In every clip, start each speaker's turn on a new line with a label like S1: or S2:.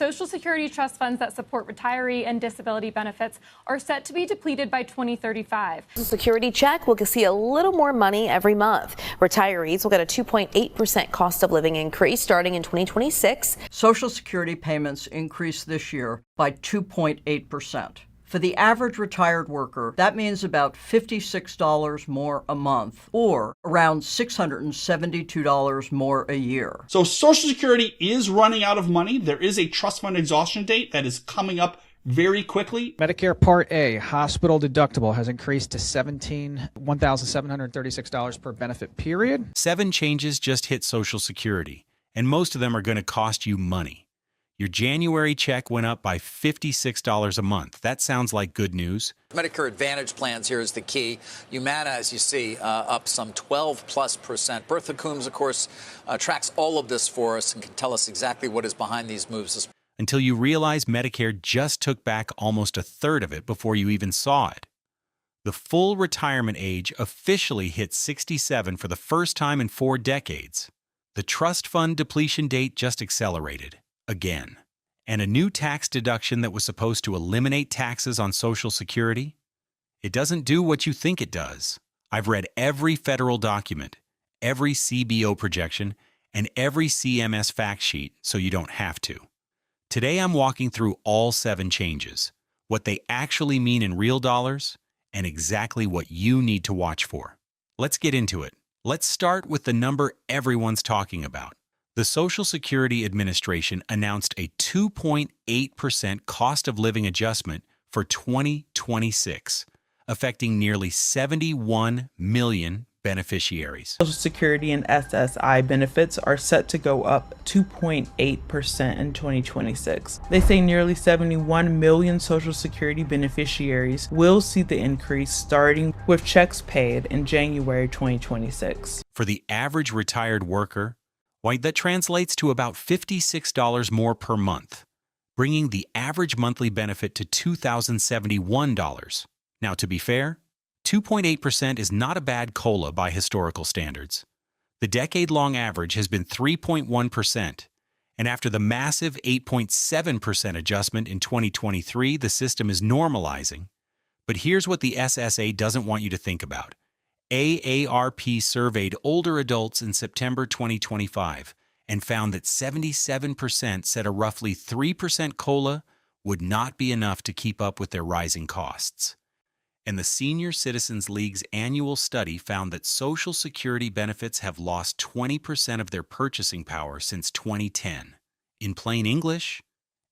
S1: Social Security trust funds that support retiree and disability benefits are set to be depleted by 2035.
S2: Social Security check will see a little more money every month. Retirees will get a 2.8% cost of living increase starting in 2026.
S3: Social Security payments increase this year by 2.8%. For the average retired worker, that means about $56 more a month, or around $672 more a year.
S4: So Social Security is running out of money. There is a trust fund exhaustion date that is coming up very quickly.
S5: Medicare Part A hospital deductible has increased to $1,736 per benefit period.
S6: 7 changes just hit Social Security, and most of them are going to cost you money. Your January check went up by $56 a month. That sounds like good news.
S7: Medicare Advantage plans here is the key. Humana, as you see, up some 12+%. Bertha Coombs, of course, tracks all of this for us and can tell us exactly what is behind these moves.
S6: Until you realize Medicare just took back almost a third of it before you even saw it. The full retirement age officially hit 67 for the first time in 4 decades. The trust fund depletion date just accelerated. Again. And a new tax deduction that was supposed to eliminate taxes on Social Security? It doesn't do what you think it does. I've read every federal document, every CBO projection, and every CMS fact sheet, so you don't have to. Today I'm walking through all 7 changes, what they actually mean in real dollars, and exactly what you need to watch for. Let's get into it. Let's start with the number everyone's talking about. The Social Security Administration announced a 2.8% cost of living adjustment for 2026, affecting nearly 71 million beneficiaries.
S8: Social Security and SSI benefits are set to go up 2.8% in 2026. They say nearly 71 million Social Security beneficiaries will see the increase starting with checks paid in January 2026.
S6: For the average retired worker, that translates to about $56 more per month, bringing the average monthly benefit to $2,071. Now, to be fair, 2.8% is not a bad COLA by historical standards. The decade-long average has been 3.1%, and after the massive 8.7% adjustment in 2023, the system is normalizing. But here's what the SSA doesn't want you to think about. AARP surveyed older adults in September 2025 and found that 77% said a roughly 3% COLA would not be enough to keep up with their rising costs. And the Senior Citizens League's annual study found that Social Security benefits have lost 20% of their purchasing power since 2010. In plain English,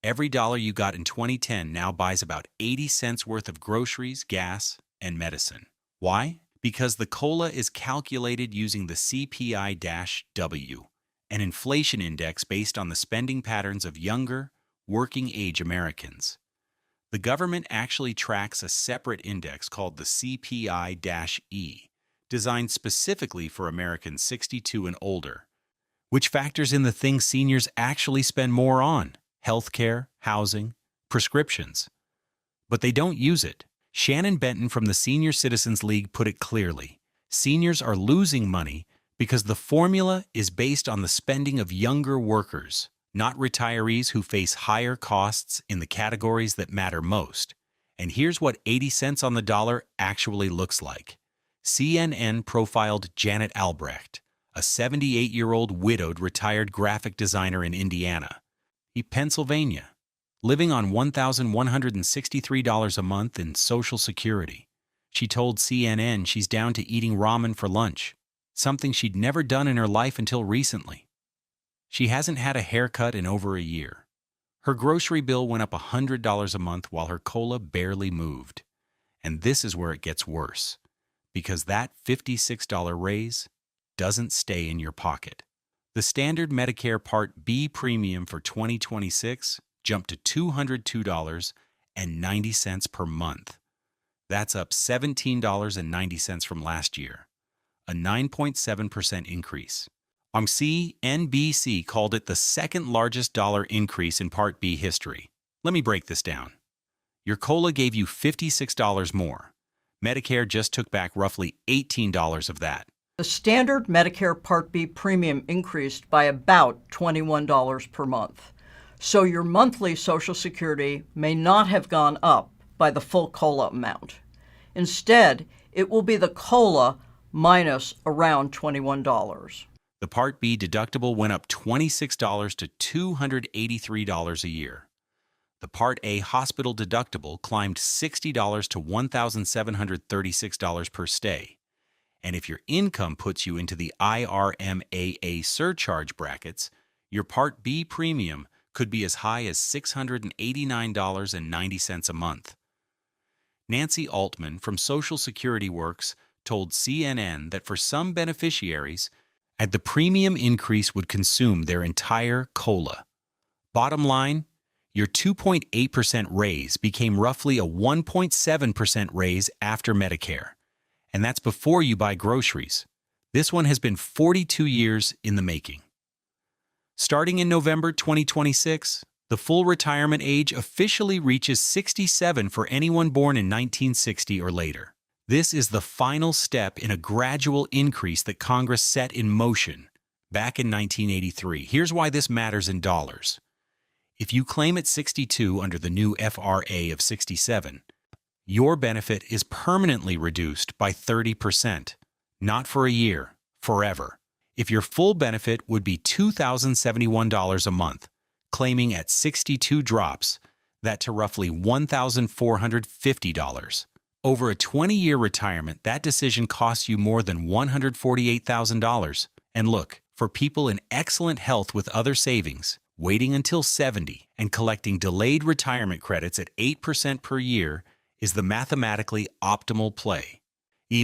S6: every dollar you got in 2010 now buys about 80 cents worth of groceries, gas, and medicine. Why? Because the COLA is calculated using the CPI-W, an inflation index based on the spending patterns of younger, working-age Americans. The government actually tracks a separate index called the CPI-E, designed specifically for Americans 62 and older, which factors in the things seniors actually spend more on: healthcare, housing, prescriptions. But they don't use it. Shannon Benton from the Senior Citizens League put it clearly. Seniors are losing money because the formula is based on the spending of younger workers, not retirees who face higher costs in the categories that matter most. And here's what 80 cents on the dollar actually looks like. CNN profiled Janet Albrecht, a 78-year-old widowed retired graphic designer in Indiana, Pennsylvania, living on $1,163 a month in Social Security. She told CNN she's down to eating ramen for lunch, something she'd never done in her life until recently. She hasn't had a haircut in over a year. Her grocery bill went up $100 a month while her COLA barely moved. And this is where it gets worse, because that $56 raise doesn't stay in your pocket. The standard Medicare Part B premium for 2026 jumped to $202.90 per month. That's up $17.90 from last year, a 9.7% increase. CNBC called it the second largest dollar increase in Part B history. Let me break this down. Your COLA gave you $56 more. Medicare just took back roughly $18 of that.
S3: The standard Medicare Part B premium increased by about $21 per month. So your monthly Social Security may not have gone up by the full COLA amount. Instead, it will be the COLA minus around $21.
S6: The Part B deductible went up $26 to $283 a year. The Part A hospital deductible climbed $60 to $1,736 per stay. And if your income puts you into the IRMAA surcharge brackets, your Part B premium could be as high as $689.90 a month. Nancy Altman from Social Security Works told CNN that for some beneficiaries, the premium increase would consume their entire COLA. Bottom line, your 2.8% raise became roughly a 1.7% raise after Medicare. And that's before you buy groceries. This one has been 42 years in the making. Starting in November 2026, the full retirement age officially reaches 67 for anyone born in 1960 or later. This is the final step in a gradual increase that Congress set in motion back in 1983. Here's why this matters in dollars. If you claim at 62 under the new FRA of 67, your benefit is permanently reduced by 30%, not for a year, forever. If your full benefit would be $2,071 a month, claiming at 62 drops that to roughly $1,450. Over a 20-year retirement, that decision costs you more than $148,000. And look, for people in excellent health with other savings, waiting until 70 and collecting delayed retirement credits at 8% per year is the mathematically optimal play.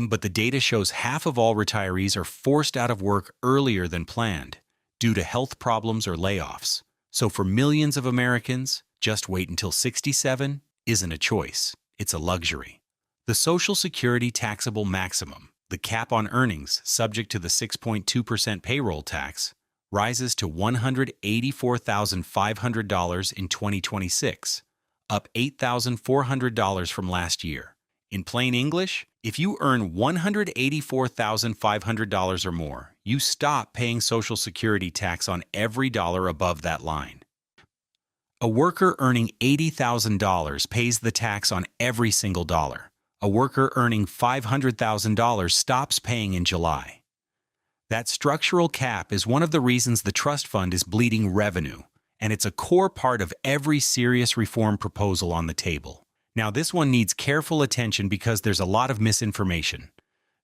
S6: But the data shows half of all retirees are forced out of work earlier than planned due to health problems or layoffs. So for millions of Americans, just wait until 67 isn't a choice, it's a luxury. The Social Security taxable maximum, the cap on earnings subject to the 6.2% payroll tax, rises to $184,500 in 2026, up $8,400 from last year. In plain English, if you earn $184,500 or more, you stop paying Social Security tax on every dollar above that line. A worker earning $80,000 pays the tax on every single dollar. A worker earning $500,000 stops paying in July. That structural cap is one of the reasons the trust fund is bleeding revenue, and it's a core part of every serious reform proposal on the table. Now, this one needs careful attention because there's a lot of misinformation.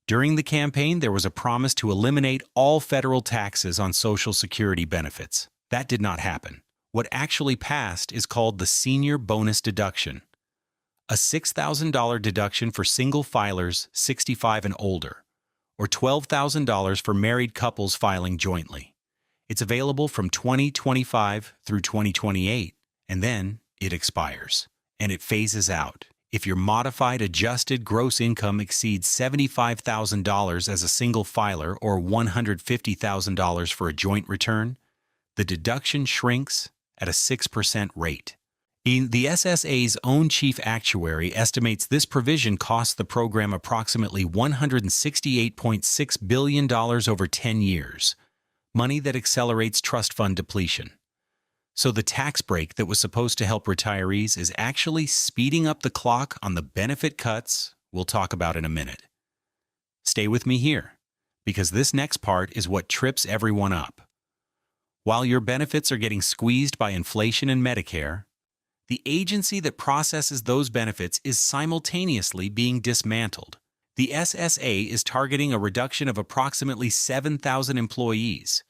S6: During the campaign, there was a promise to eliminate all federal taxes on Social Security benefits. That did not happen. What actually passed is called the Senior Bonus Deduction, a $6,000 deduction for single filers 65 and older, or $12,000 for married couples filing jointly. It's available from 2025 through 2028, and then it expires. And it phases out. If your modified adjusted gross income exceeds $75,000 as a single filer or $150,000 for a joint return, the deduction shrinks at a 6% rate. The SSA's own chief actuary estimates this provision costs the program approximately $168.6 billion over 10 years, money that accelerates trust fund depletion. So the tax break that was supposed to help retirees is actually speeding up the clock on the benefit cuts we'll talk about in a minute. Stay with me here, because this next part is what trips everyone up. While your benefits are getting squeezed by inflation and Medicare, the agency that processes those benefits is simultaneously being dismantled. The SSA is targeting a reduction of approximately 7,000 employees,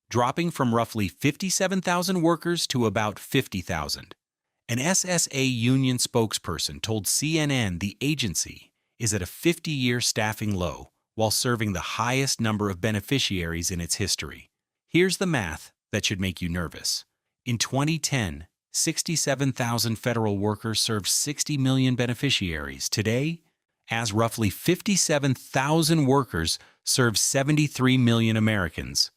S6: dropping from roughly 57,000 workers to about 50,000. An SSA union spokesperson told CNN the agency is at a 50-year staffing low while serving the highest number of beneficiaries in its history. Here's the math that should make you nervous. In 2010, 67,000 federal workers served 60 million beneficiaries. Today, as roughly 57,000 workers serve 73 million Americans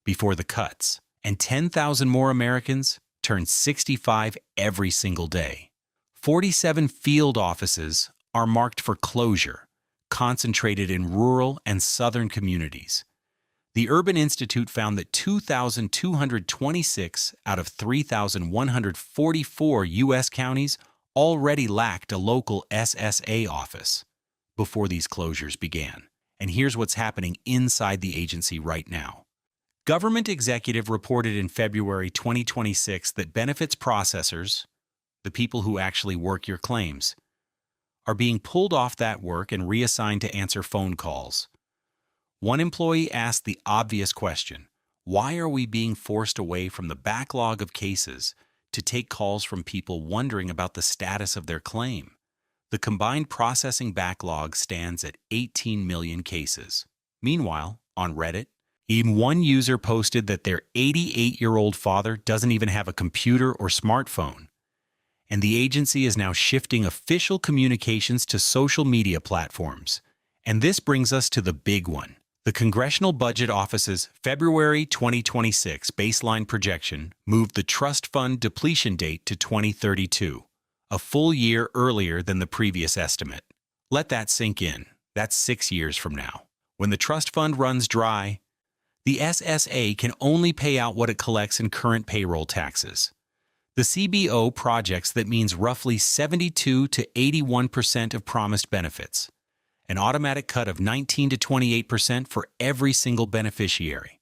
S6: before the cuts, and 10,000 more Americans turn 65 every single day. 47 field offices are marked for closure, concentrated in rural and southern communities. The Urban Institute found that 2,226 out of 3,144 U.S. counties already lacked a local SSA office before these closures began. And here's what's happening inside the agency right now. Government executive reported in February 2026 that benefits processors, the people who actually work your claims, are being pulled off that work and reassigned to answer phone calls. One employee asked the obvious question, why are we being forced away from the backlog of cases to take calls from people wondering about the status of their claim? The combined processing backlog stands at 18 million cases. Meanwhile, on Reddit, even one user posted that their 88-year-old father doesn't even have a computer or smartphone. And the agency is now shifting official communications to social media platforms. And this brings us to the big one. The Congressional Budget Office's February 2026 baseline projection moved the trust fund depletion date to 2032, a full year earlier than the previous estimate. Let that sink in. That's 6 years from now. When the trust fund runs dry, the SSA can only pay out what it collects in current payroll taxes. The CBO projects that means roughly 72 to 81% of promised benefits, an automatic cut of 19 to 28% for every single beneficiary.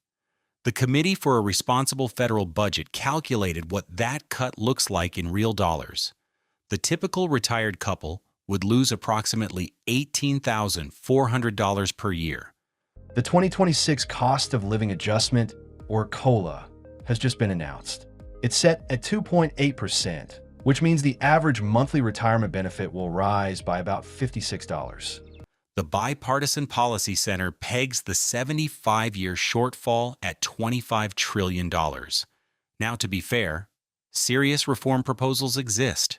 S6: The Committee for a Responsible Federal Budget calculated what that cut looks like in real dollars. The typical retired couple would lose approximately $18,400 per year.
S9: The 2026 Cost of Living Adjustment, or COLA, has just been announced. It's set at 2.8%, which means the average monthly retirement benefit will rise by about $56.
S6: The Bipartisan Policy Center pegs the 75-year shortfall at $25 trillion. Now, to be fair, serious reform proposals exist.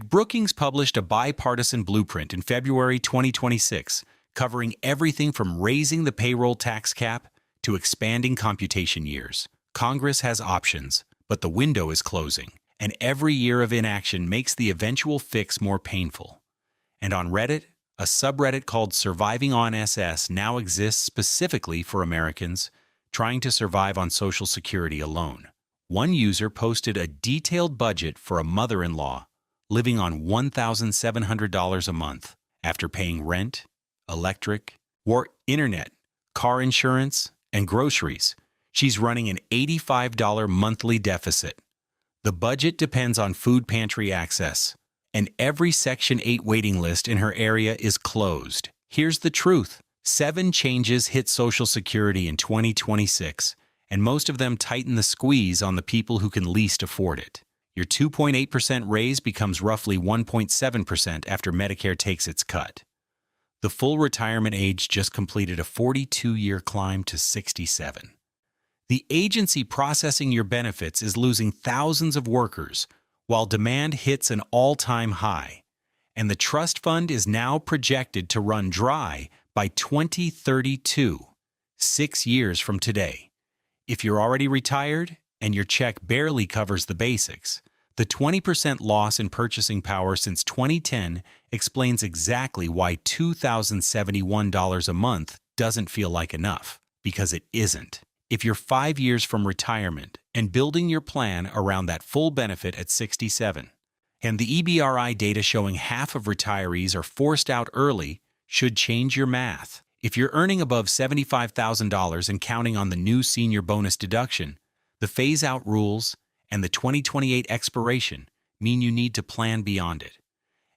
S6: Brookings published a bipartisan blueprint in February 2026, covering everything from raising the payroll tax cap to expanding computation years. Congress has options, but the window is closing, and every year of inaction makes the eventual fix more painful. And on Reddit, a subreddit called Surviving on SS now exists specifically for Americans trying to survive on Social Security alone. One user posted a detailed budget for a mother-in-law living on $1,700 a month after paying rent, electric, internet, car insurance, and groceries. She's running an $85 monthly deficit. The budget depends on food pantry access, and every Section 8 waiting list in her area is closed. Here's the truth. 7 changes hit Social Security in 2026, and most of them tighten the squeeze on the people who can least afford it. Your 2.8% raise becomes roughly 1.7% after Medicare takes its cut. The full retirement age just completed a 42-year climb to 67. The agency processing your benefits is losing thousands of workers, while demand hits an all-time high, and the trust fund is now projected to run dry by 2032, 6 years from today. If you're already retired and your check barely covers the basics, the 20% loss in purchasing power since 2010 explains exactly why $2,071 a month doesn't feel like enough, because it isn't. If you're 5 years from retirement and building your plan around that full benefit at 67, and the EBRI data showing half of retirees are forced out early should change your math. If you're earning above $75,000 and counting on the new senior bonus deduction, the phase-out rules and the 2028 expiration mean you need to plan beyond it.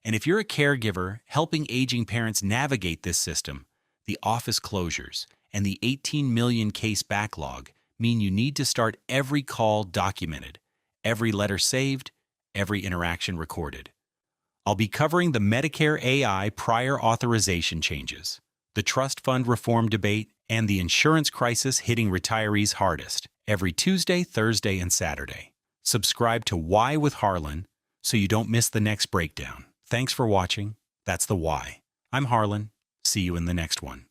S6: And if you're a caregiver helping aging parents navigate this system, the office closures and the 18 million case backlog mean you need to start every call documented, every letter saved, every interaction recorded. I'll be covering the Medicare AI prior authorization changes, the trust fund reform debate, and the insurance crisis hitting retirees hardest every Tuesday, Thursday, and Saturday. Subscribe to Why with Harlan so you don't miss the next breakdown. Thanks for watching. That's the Why. I'm Harlan. See you in the next one.